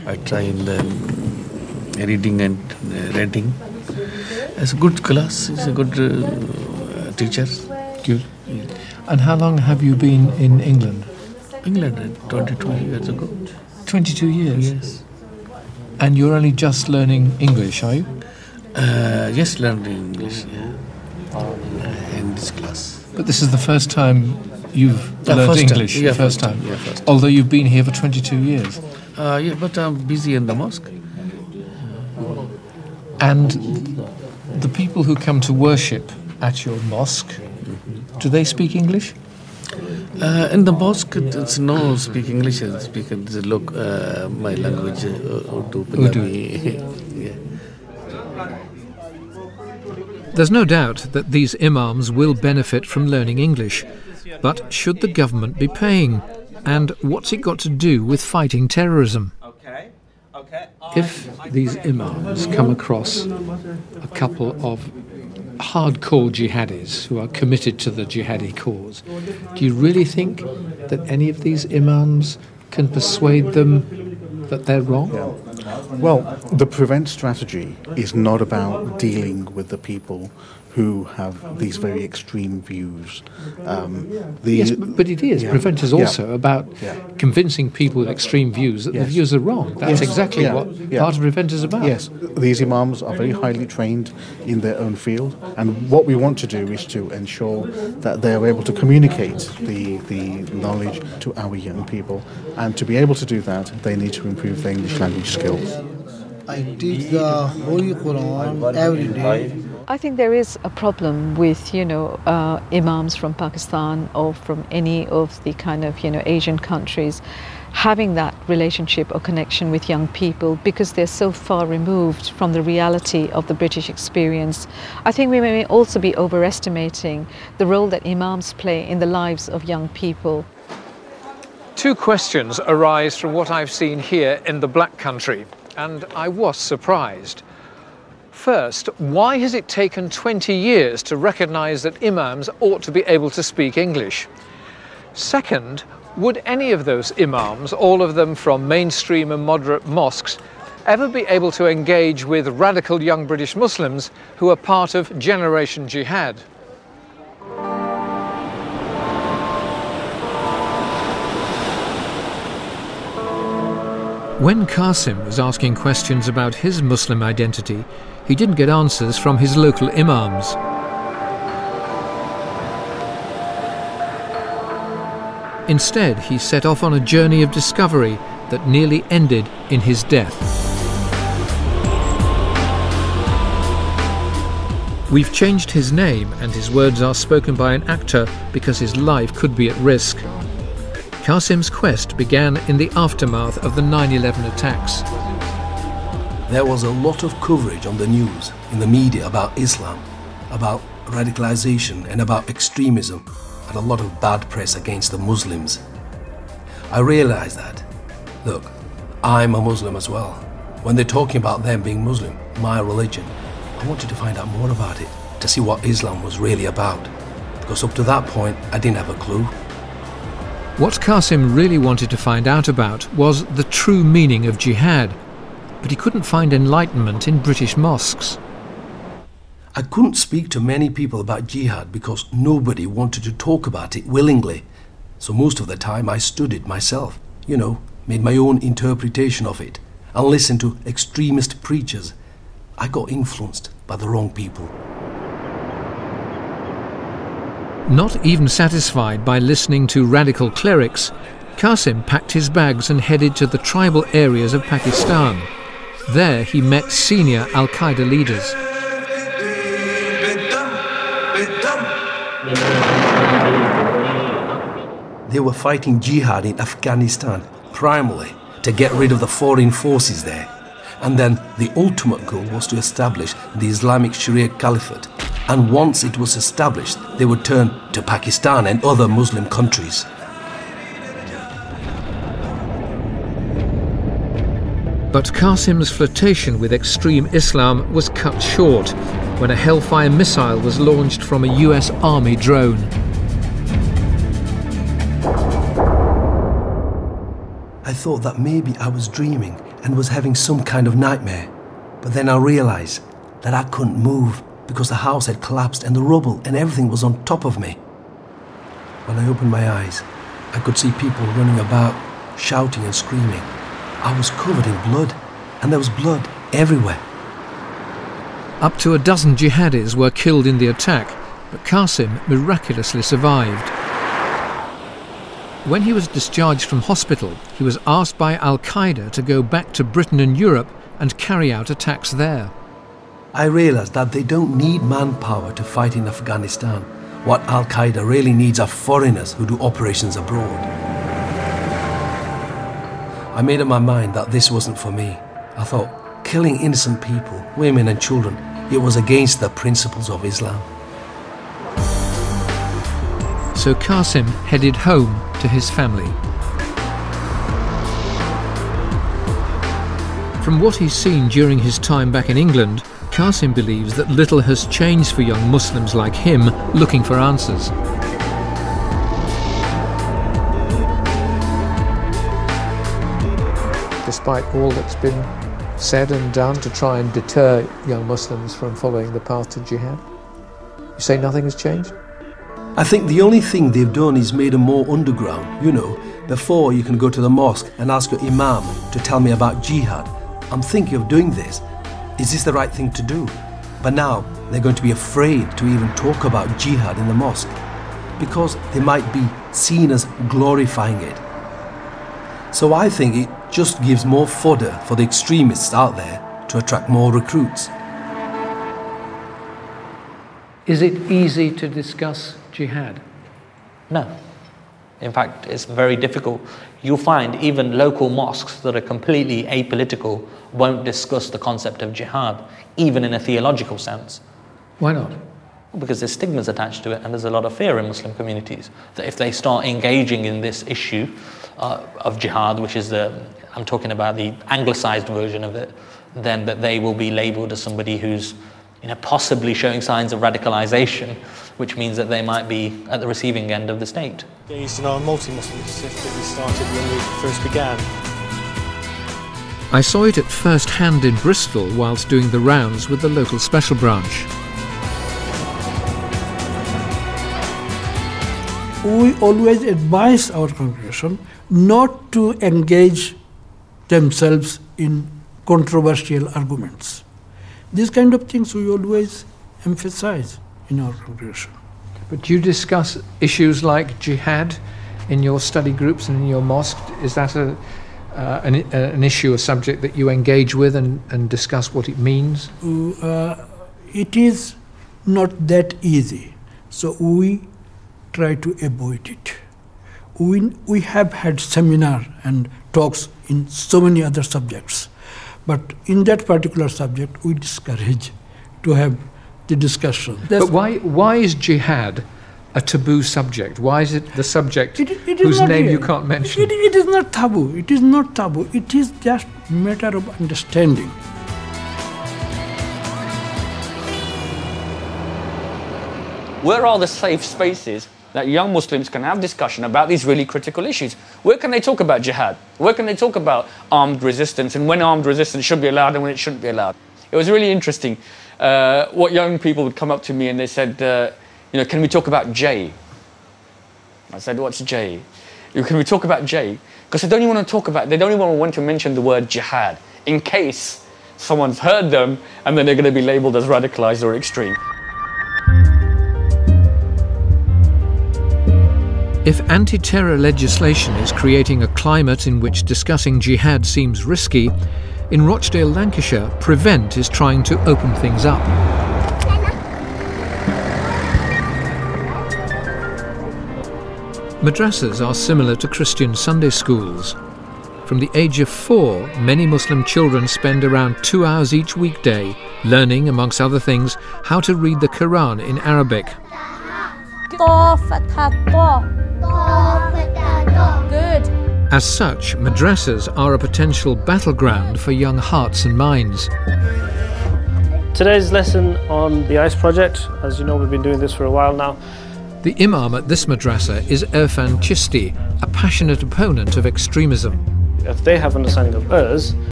I try in the reading and writing. It's a good class. It's a good teacher. Good. And how long have you been in England? England, 22 years ago. 22 years? Yes. And you're only just learning English, are you? Yes, learned English, in this class. But this is the first time you've learned English? Yeah, first time. Yeah, first time. Although you've been here for 22 years? Yeah, but I'm busy in the mosque. And the people who come to worship at your mosque, do they speak English? In the mosque, it's no speak English. Speak my language, Urdu, Punjabi. Yeah. There's no doubt that these imams will benefit from learning English, but should the government be paying? And what's it got to do with fighting terrorism? If these imams come across a couple of hardcore jihadis who are committed to the jihadi cause, do you really think that any of these imams can persuade them that they're wrong? Yeah. Well, the prevent strategy is not about dealing with the people who have these very extreme views. Yes, but it is. Prevent is also about convincing people with extreme views that the views are wrong. That's exactly what part of Prevent is about. Yes, these imams are very highly trained in their own field, and what we want to do is to ensure that they are able to communicate the knowledge to our young people, and to be able to do that, they need to improve their English language skills. I teach the Holy Quran every day. I think there is a problem with, imams from Pakistan or from any of the kind of, Asian countries having that relationship or connection with young people because they're so far removed from the reality of the British experience. I think we may also be overestimating the role that imams play in the lives of young people. Two questions arise from what I've seen here in the Black Country, and I was surprised. First, why has it taken 20 years to recognise that imams ought to be able to speak English? Second, would any of those imams, all of them from mainstream and moderate mosques, ever be able to engage with radical young British Muslims who are part of Generation Jihad? When Qasim was asking questions about his Muslim identity, he didn't get answers from his local imams. Instead, he set off on a journey of discovery that nearly ended in his death. We've changed his name, and his words are spoken by an actor because his life could be at risk. Qasim's quest began in the aftermath of the 9/11 attacks. There was a lot of coverage on the news, in the media, about Islam, about radicalization and about extremism, and a lot of bad press against the Muslims. I realized that, look, I'm a Muslim as well. When they're talking about them being Muslim, my religion, I wanted to find out more about it, to see what Islam was really about. Because up to that point, I didn't have a clue. What Qasim really wanted to find out about was the true meaning of jihad, but he couldn't find enlightenment in British mosques. I couldn't speak to many people about jihad because nobody wanted to talk about it willingly. So most of the time I studied myself, made my own interpretation of it, and listened to extremist preachers. I got influenced by the wrong people. Not even satisfied by listening to radical clerics, Qasim packed his bags and headed to the tribal areas of Pakistan. There he met senior al-Qaeda leaders. They were fighting jihad in Afghanistan, primarily to get rid of the foreign forces there. And then the ultimate goal was to establish the Islamic Sharia Caliphate. And once it was established, they would turn to Pakistan and other Muslim countries. But Qasim's flirtation with extreme Islam was cut short when a Hellfire missile was launched from a US Army drone. I thought that maybe I was dreaming and was having some kind of nightmare. But then I realized that I couldn't move because the house had collapsed and the rubble and everything was on top of me. When I opened my eyes, I could see people running about, shouting and screaming. I was covered in blood, and there was blood everywhere. Up to a dozen jihadis were killed in the attack, but Qasim miraculously survived. When he was discharged from hospital, he was asked by al-Qaeda to go back to Britain and Europe and carry out attacks there. I realized that they don't need manpower to fight in Afghanistan. What al-Qaeda really needs are foreigners who do operations abroad. I made up my mind that this wasn't for me. I thought, killing innocent people, women and children, it was against the principles of Islam. So Qasim headed home to his family. From what he's seen during his time back in England, Qasim believes that little has changed for young Muslims like him looking for answers. Despite all that's been said and done to try and deter young Muslims from following the path to jihad, you say nothing has changed? I think the only thing they've done is made them more underground. You know, before you can go to the mosque and ask your imam to tell me about jihad. I'm thinking of doing this. Is this the right thing to do? But now they're going to be afraid to even talk about jihad in the mosque because they might be seen as glorifying it. So I think it just gives more fodder for the extremists out there to attract more recruits. Is it easy to discuss jihad? No. In fact, it's very difficult. You'll find even local mosques that are completely apolitical won't discuss the concept of jihad, even in a theological sense. Why not? Because there's stigmas attached to it, and there's a lot of fear in Muslim communities that if they start engaging in this issue of jihad, which is I'm talking about the anglicized version of it, then that they will be labelled as somebody who's possibly showing signs of radicalization, which means that they might be at the receiving end of the state. Engaged in our multi-Muslim shift that we started when we first began. I saw it at first hand in Bristol whilst doing the rounds with the local special branch. We always advise our congregation not to engage themselves in controversial arguments. These kind of things we always emphasize in our congregation. But do you discuss issues like jihad in your study groups and in your mosque? Is that an issue, a subject that you engage with and discuss what it means? It is not that easy, so we try to avoid it. We have had seminar and talks in so many other subjects, but in that particular subject we discourage to have the discussion. But why is jihad a taboo subject? Why is it the subject whose name you can't mention? It is not taboo. It is not taboo. It is just a matter of understanding. Where are the safe spaces that young Muslims can have discussion about these really critical issues? Where can they talk about jihad? Where can they talk about armed resistance and when armed resistance should be allowed and when it shouldn't be allowed? It was really interesting what young people would come up to me and they said, can we talk about J? I said, what's J? Can we talk about J? Because they don't even want to mention the word jihad in case someone's heard them and then they're going to be labelled as radicalised or extreme. If anti-terror legislation is creating a climate in which discussing jihad seems risky, in Rochdale, Lancashire, Prevent is trying to open things up. Madrasas are similar to Christian Sunday schools. From the age of 4, many Muslim children spend around 2 hours each weekday learning, amongst other things, how to read the Quran in Arabic. Good. As such, madrasas are a potential battleground for young hearts and minds. Today's lesson on the ICE project, as you know, we've been doing this for a while now. The imam at this madrasa is Irfan Chisti, a passionate opponent of extremism. If they have understanding of us,